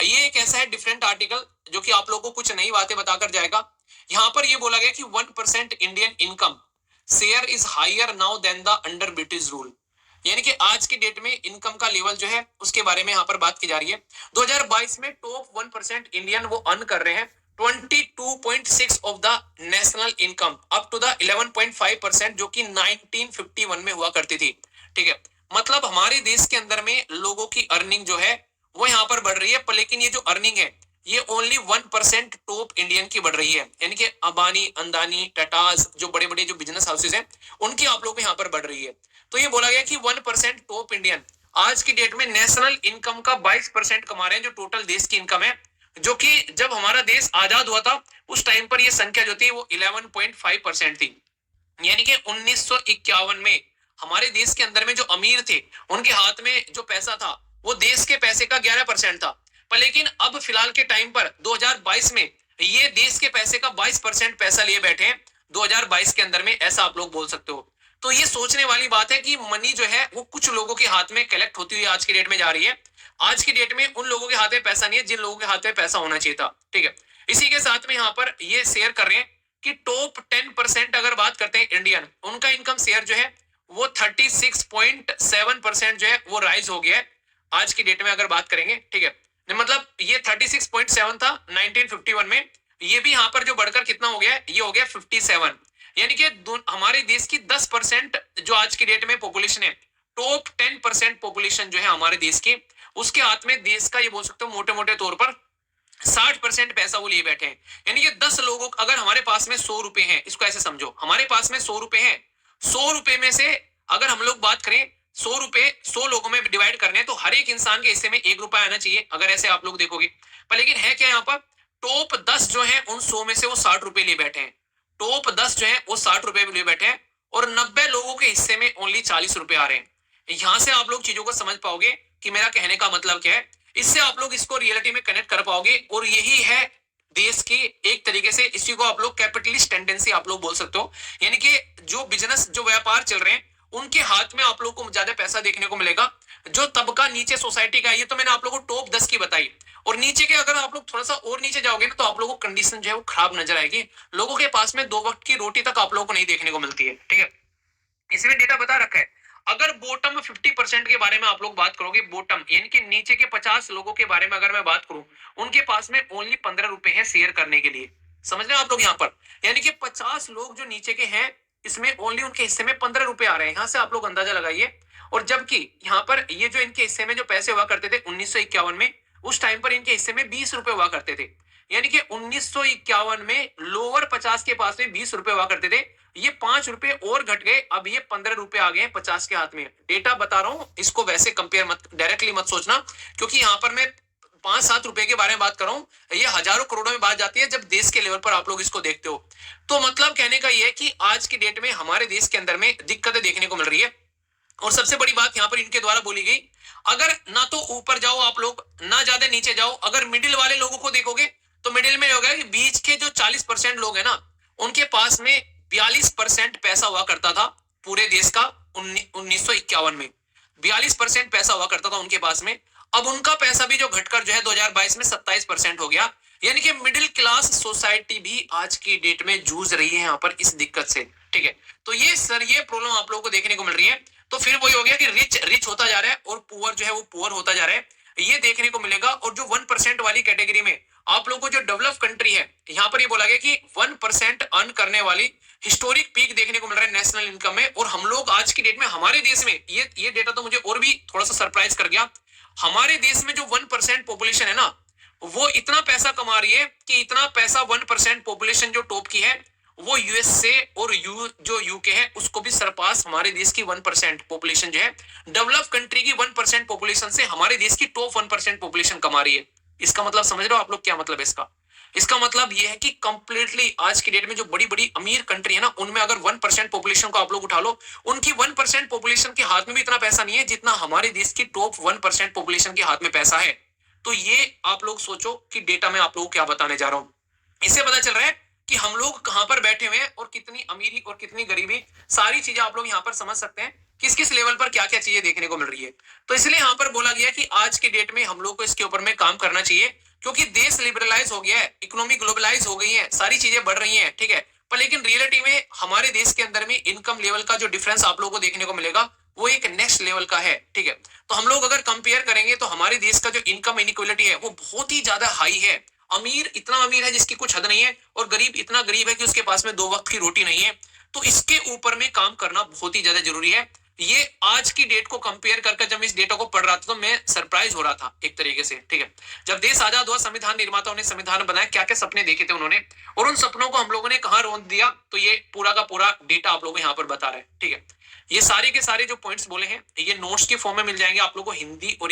ये एक ऐसा है डिफरेंट आर्टिकल जो कि आप लोगों को कुछ नई बातें बताकर जाएगा। यहाँ पर ये बोला गया कि 1% Indian income share is higher now than the under British rule. यानी कि आज की डेट में इनकम का लेवल जो है उसके बारे में यहाँ पर बात की जा रही है। 2022 में टॉप 1% इंडियन वो अर्न कर रहे हैं 22.6 of the national income up to the 11.5% जो कि 1951 में हुआ करती थी। ठीक है, मतलब हमारे देश के अंदर में लोगों की अर्निंग जो है वो यहाँ पर बढ़ रही है, पर लेकिन ये जो अर्निंग है ये ओनली 1% टॉप इंडियन की बढ़ रही है। यानी कि अंबानी, अंदानी, टाटाज जो बड़े बड़े जो बिजनेस हाउसेज हैं उनकी आप लोगों को यहाँ पर बढ़ रही है। तो ये बोला गया कि 1% टॉप इंडियन आज की डेट में नेशनल इनकम का 22% कमा रहे हैं, जो टोटल देश की इनकम है। जो कि जब हमारा देश आजाद हुआ था उस टाइम पर यह संख्या जो थी वो 11.5% थी। यानी कि 1951 में हमारे देश के अंदर में जो अमीर थे उनके हाथ में जो पैसा था वो देश के पैसे का 11% था, पर लेकिन अब फिलहाल के टाइम पर 2022 में ये देश के पैसे का 22% पैसा लिए बैठे हैं 2022 के अंदर में, ऐसा आप लोग बोल सकते हो। तो ये सोचने वाली बात है कि मनी जो है वो कुछ लोगों के हाथ में कलेक्ट होती हुई आज की डेट में जा रही है। आज की डेट में उन लोगों के हाथ में पैसा नहीं है जिन लोगों के हाथ में पैसा होना चाहिए था। ठीक है, इसी के साथ में यहाँ पर ये शेयर कर रहे हैं कि टॉप 10% अगर बात करते हैं इंडियन, उनका इनकम शेयर जो है वो 36.7% जो है वो राइज हो गया है आज की डेट में अगर बात करेंगे। ठीक है, मतलब ये 36.7 था 1951 में, ये भी यहाँ पर जो बढ़कर कितना हो गया है, ये हो गया 57। यानी कि हमारे देश की 10% जो आज की डेट में पॉपुलेशन है, टॉप 10% पॉपुलेशन जो है हमारे देश की, उसके हाथ में देश का ये बोल सकते हो मोटे मोटे तौर पर 60% पैसा वो लिए बैठे हैं। यानी कि 10 लोगों, अगर हमारे पास में 100 रुपए हैं, इसको ऐसे समझो, हमारे पास में 100 रुपए हैं, 100 रुपए में से अगर हम लोग बात करें 100 रुपए 100 लोगों में डिवाइड करने, तो हर एक इंसान के हिस्से में 1 रुपया आना चाहिए अगर ऐसे आप लोग देखोगे। पर लेकिन है क्या, यहाँ पर टॉप 10 जो है उन 100 में से वो 60 रुपए लिए बैठे हैं। टॉप 10 जो है वो 60 रुपए लिए बैठे हैं और 90 लोगों के हिस्से में ओनली 40 रुपए आ रहे हैं। यहां से आप लोग चीजों को समझ पाओगे कि मेरा कहने का मतलब क्या है। इससे आप लोग इसको रियलिटी में कनेक्ट कर पाओगे, और यही है देश की एक तरीके से, इसी को आप लोग कैपिटलिस्ट टेंडेंसी आप लोग बोल सकते हो। यानी कि जो बिजनेस, जो व्यापार चल रहे हैं उनके हाथ में आप लोग को ज्यादा पैसा देखने को मिलेगा। जो तबका नीचे सोसाइटी का, ये तो मैंने आप लोगों को टॉप 10 की बताई, और नीचे के अगर आप लोग थोड़ा सा और नीचे जाओगे ना तो आप लोगों को कंडीशन जो है वो खराब नजर आएगी। लोगों के पास में 2 वक्त की रोटी तक आप लोगों को नहीं देखने को मिलती है। ठीक है, इसमें डेटा बता रखा है। अगर बॉटम 50% के बारे में आप लोग बात करोगे, बॉटम यानी कि नीचे के 50 लोगों के बारे में अगर मैं बात करूं, उनके पास में ओनली 15 रुपए हैं शेयर करने के लिए। समझ रहे हैं आप लोग यहाँ पर, यानी कि 50 लोग जो नीचे के हैं इसमें ओनली उनके हिस्से में 15 रुपए आ रहे हैं। यहां से आप लोग अंदाजा लगाइए। और जबकि यहाँ पर ये जो इनके हिस्से में जो पैसे हुआ करते थे 1951 में, उस टाइम पर इनके हिस्से में 20 रुपए हुआ करते थे। यानी कि 1951 में लोअर 50 के पास में 20 रुपए हुआ करते थे, ये 5 रुपए और घट गए, अब ये 15 रुपए आ गए 50 के हाथ में। डेटा बता रहा हूं, इसको वैसे कंपेयर मत, डायरेक्टली मत सोचना, क्योंकि यहाँ पर मैं 5-7 रुपए के बारे में बात कर रहा हूं, ये हजारों करोड़ों में बात जाती है जब देश के लेवल पर आप लोग इसको देखते हो। तो मतलब कहने का ये है कि आज की डेट में हमारे देश के अंदर में दिक्कतें देखने को मिल रही है। और सबसे बड़ी बात यहाँ पर इनके द्वारा बोली गई, अगर ना तो ऊपर जाओ आप लोग, ना ज्यादा नीचे जाओ, अगर मिडिल वाले लोगों को देखोगे तो मिडिल में होगा कि बीच के जो 40% लोग हैं ना, उनके पास में 42% पैसा हुआ करता था पूरे देश का 1951 में। 42% पैसा हुआ करता था उनके पास में। अब उनका पैसा भी जो घटकर जो है 2022 में 27% हो गया। यानी कि मिडिल क्लास सोसाइटी भी आज की डेट में जूझ रही है यहाँ पर इस दिक्कत से। ठीक है, तो ये सर ये प्रॉब्लम आप लोगों को देखने को मिल रही है। तो फिर वही हो गया कि रिच रिच होता जा रहा है और पुअर जो है वो पुअर होता जा रहा है, ये देखने को मिलेगा। और जो 1% वाली कैटेगरी में आप लोगों को जो डेवलप कंट्री है, यहाँ पर ये बोला गया कि 1% अर्न करने वाली हिस्टोरिक पीक देखने को मिल रहा है नेशनल इनकम में। और हम लोग आज की डेट में हमारे देश में, ये डेटा तो मुझे और भी थोड़ा सा सरप्राइज कर गया, हमारे देश में जो 1% पॉपुलेशन है ना, वो इतना पैसा कमा रही है कि इतना पैसा 1% पॉपुलेशन जो टॉप की है वो यूएसए और जो यूके है उसको भी सरपास हमारे देश की 1% पॉपुलेशन जो है, डेवलप कंट्री की 1% पॉपुलेशन से हमारे देश की टॉप 1% पॉपुलेशन कमा रही है। इसका मतलब समझ रहे हो आप लोग क्या मतलब है इसका? इसका मतलब यह है कि कंप्लीटली आज की डेट में जो बड़ी बड़ी अमीर कंट्री है ना, उनमें अगर 1% पॉपुलेशन को आप लोग उठा लो, उनकी 1% पॉपुलेशन के हाथ में भी इतना पैसा नहीं है जितना हमारे देश की टॉप 1% पॉपुलेशन के हाथ में पैसा है। तो ये आप लोग सोचो कि डेटा में आप लोग क्या बताने जा रहा हूं। इससे पता चल रहा है कि हम लोग कहां पर बैठे हुए हैं और कितनी अमीरी और कितनी गरीबी, सारी चीजें आप लोग यहां पर समझ सकते हैं किस किस लेवल पर क्या क्या चीजें देखने को मिल रही है। तो इसलिए यहाँ पर बोला गया कि आज की डेट में हम लोग को इसके ऊपर में काम करना चाहिए, क्योंकि देश लिबरलाइज हो गया है, इकोनॉमी ग्लोबलाइज हो गई है, सारी चीजें बढ़ रही हैं, ठीक है। पर लेकिन रियलिटी में हमारे देश के अंदर में इनकम लेवल का जो डिफरेंस आप लोगों को देखने को मिलेगा वो एक नेक्स्ट लेवल का है, ठीक है। तो हम लोग अगर कंपेयर करेंगे तो हमारे देश का जो इनकम इनइक्वालिटी है वो बहुत ही ज्यादा हाई है। अमीर इतना अमीर है जिसकी कुछ हद नहीं है, और गरीब इतना गरीब है कि उसके पास में 2 वक्त की रोटी नहीं है। तो इसके ऊपर में काम करना बहुत ही ज्यादा जरूरी है। ये आज की डेट को कंपेयर करके जब मैं इस डेटा को पढ़ रहा था तो मैं सरप्राइज हो रहा था एक तरीके से, ठीक है। जब देश आजाद हुआ, संविधान निर्माताओं ने संविधान बनाया, क्या क्या सपने देखे थे उन्होंने, और उन सपनों को हम लोगों ने कहाँ रोन दिया, तो ये पूरा का पूरा डेटा आप लोगों को यहाँ पर बता रहे हैं, ठीक है। ये सारे के सारे जो पॉइंट्स बोले हैं ये नोट्स के फॉर्म में मिल जाएंगे आप लोगों को, हिंदी और